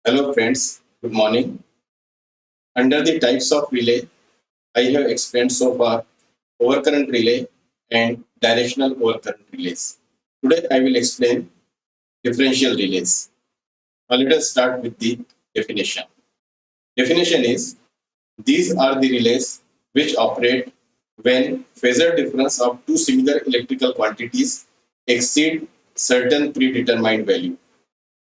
Hello friends, good morning. Under the types of relay, I have explained so far overcurrent relay and directional overcurrent relays. Today I will explain differential relays. Now let us start with the definition. Definition is these are the relays which operate when phasor difference of two similar electrical quantities exceed certain predetermined value.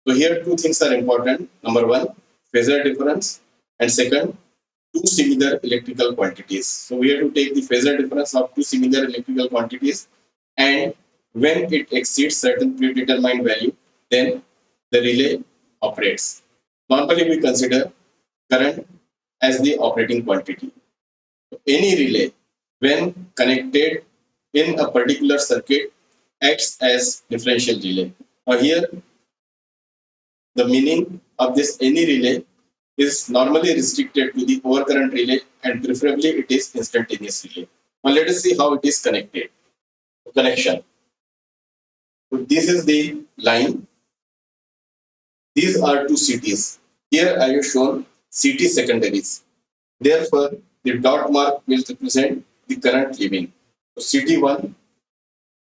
So here two things are important. Number one, phasor difference, and second, two similar electrical quantities. So we have to take the phasor difference of two similar electrical quantities, and when it exceeds certain predetermined value, then the relay operates. Normally we consider current as the operating quantity. Any relay, when connected in a particular circuit, acts as differential relay. Now here the meaning of this any relay is normally restricted to the overcurrent relay, and preferably it is instantaneous relay. Now let us see how it is connected. Connection. So this is the line. These are two CTs. Here I have shown CT secondaries. Therefore, the dot mark will represent the current leaving. So CT1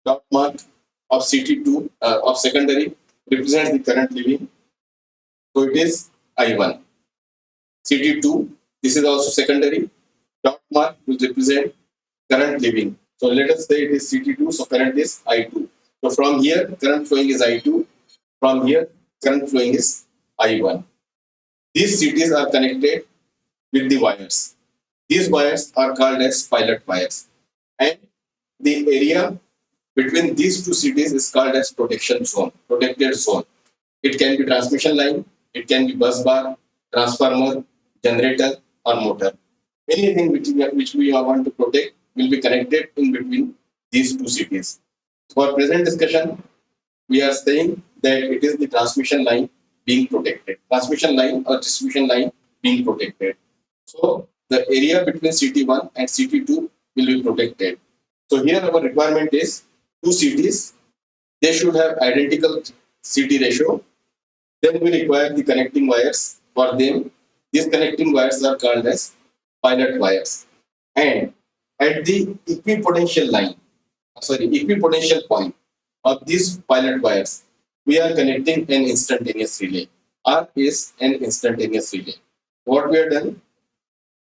dot mark of CT2 of secondary represents the current leaving. So it is I1. CT2, this is also secondary. Dot mark will represent current leaving. So let us say it is CT2, so current is I2. So from here, current flowing is I2. From here, current flowing is I1. These CTs are connected with the wires. These wires are called as pilot wires. And the area between these two CTs is called as protection zone, protected zone. It can be transmission line, it can be bus bar, transformer, generator, or motor. Anything which we want to protect will be connected in between these two CTs. For present discussion, we are saying that it is the transmission line being protected. Transmission line or distribution line being protected. So the area between CT1 and CT2 will be protected. So here our requirement is two CTs. They should have identical CT ratio. Then we require the connecting wires for them. These connecting wires are called as pilot wires. And at the equipotential point of these pilot wires, we are connecting an instantaneous relay. R is an instantaneous relay. What we have done,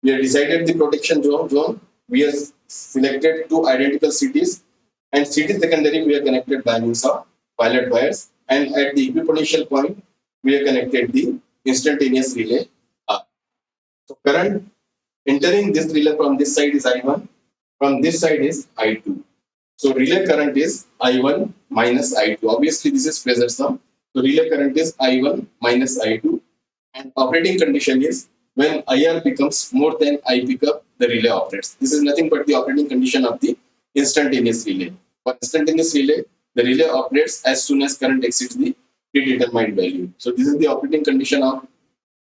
we have decided the protection zone. We have selected two identical CTs, and CT secondary we are connected by means of pilot wires. And at the equipotential point, we have connected the instantaneous relay R. So current entering this relay from this side is I1, from this side is I2. So relay current is I1 minus I2. Obviously, this is phasor sum. So relay current is I1 minus I2. And operating condition is when IR becomes more than I pick up, the relay operates. This is nothing but the operating condition of the instantaneous relay. For instantaneous relay, the relay operates as soon as current exceeds the predetermined value. So this is the operating condition of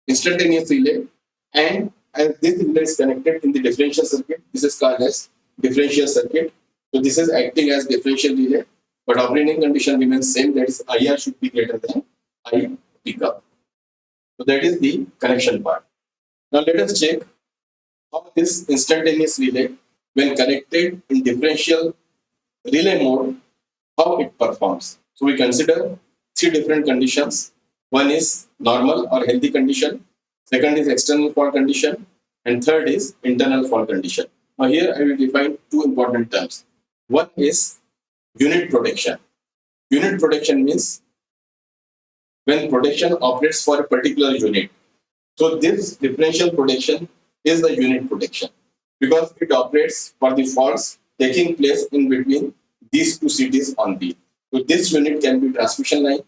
instantaneous relay. And as this relay is connected in the differential circuit, this is called as differential circuit. So this is acting as differential relay, but operating condition remains same. That is IR should be greater than I pick up. So that is the connection part. Now let us check how this instantaneous relay, when connected in differential relay mode, how it performs. So we consider three different conditions. One is normal or healthy condition, second is external fault condition, and third is internal fault condition. Now here I will define two important terms. One is unit protection. Unit protection means when protection operates for a particular unit. So this differential protection is the unit protection because it operates for the faults taking place in between these two CTs on B. So this unit can be transmission line,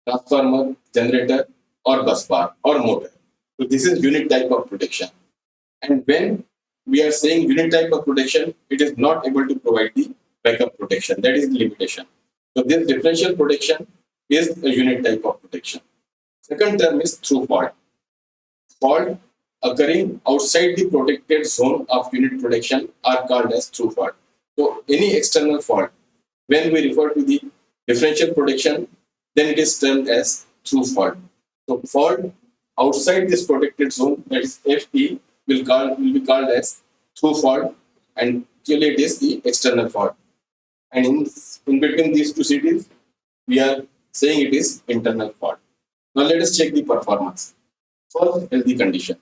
transformer, generator, or bus bar or motor. So this is unit type of protection. And when we are saying unit type of protection, it is not able to provide the backup protection. That is the limitation. So this differential protection is a unit type of protection. Second term is through fault. Fault occurring outside the protected zone of unit protection are called as through fault. So any external fault, when we refer to the differential protection, then it is termed as through fault. So fault outside this protected zone, that is FP, will be called as through fault, and actually it is the external fault. And in between these two cities, we are saying it is internal fault. Now let us check the performance. First, healthy condition.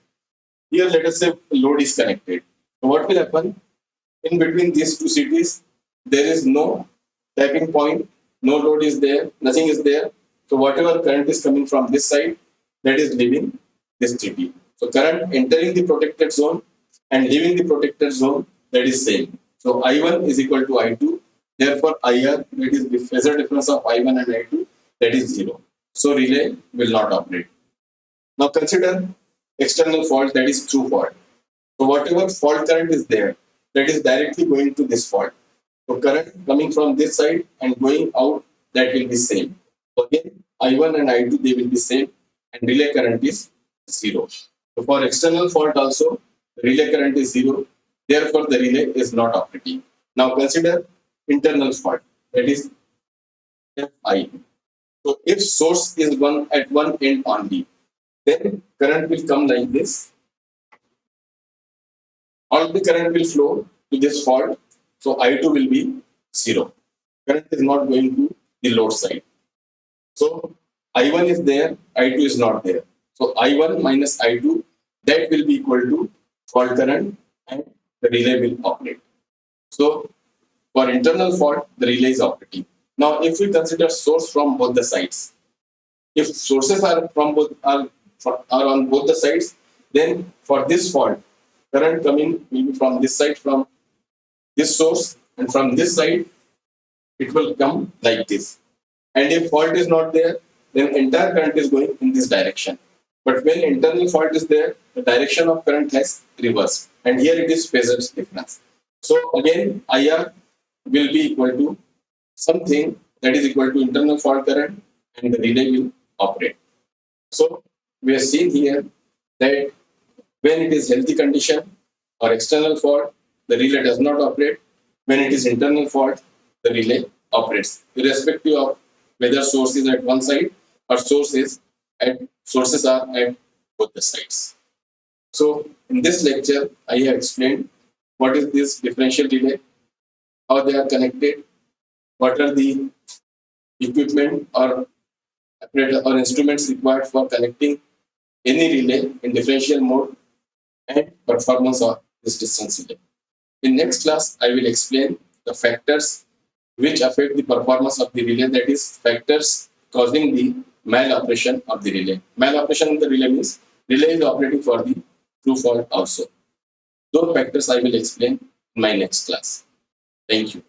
Here, let us say load is connected. So what will happen? In between these two cities, there is no tapping point, no load is there, nothing is there. So whatever current is coming from this side, that is leaving this city. So current entering the protected zone and leaving the protected zone, that is same. So I1 is equal to I2. Therefore, IR, that is the phasor difference of I1 and I2, that is 0. So relay will not operate. Now consider external fault, that is through fault. So whatever fault current is there, that is directly going to this fault. So current coming from this side and going out, that will be same. So again, I1 and I2, they will be same, and relay current is 0. So for external fault also, the relay current is 0. Therefore, the relay is not operating. Now consider internal fault, that is Fi. So if source is at one end only, then current will come like this. All the current will flow to this fault. So I2 will be 0. Current is not going to the load side. So I1 is there, I2 is not there. So I1 minus I2, that will be equal to fault current, and the relay will operate. So for internal fault, the relay is operating. Now, if we consider source from both the sides, if sources are from both are on both the sides, then for this fault, current coming will be from this side, from this source, and from this side, it will come like this. And if fault is not there, then entire current is going in this direction. But when internal fault is there, the direction of current has reversed. And here it is phasor difference. So again, IR will be equal to something that is equal to internal fault current, and the relay will operate. So we have seen here that when it is healthy condition or external fault, the relay does not operate. When it is internal fault, the relay operates, irrespective of whether source is at one side or sources are at both the sides. So in this lecture, I have explained what is this differential relay, how they are connected, what are the equipment or apparatus or instruments required for connecting any relay in differential mode, and performance of this distance relay. In next class, I will explain the factors which affect the performance of the relay, that is, factors causing the mal-operation of the relay. Mal-operation of the relay means relay is operating for the true fault also. Those factors I will explain in my next class. Thank you.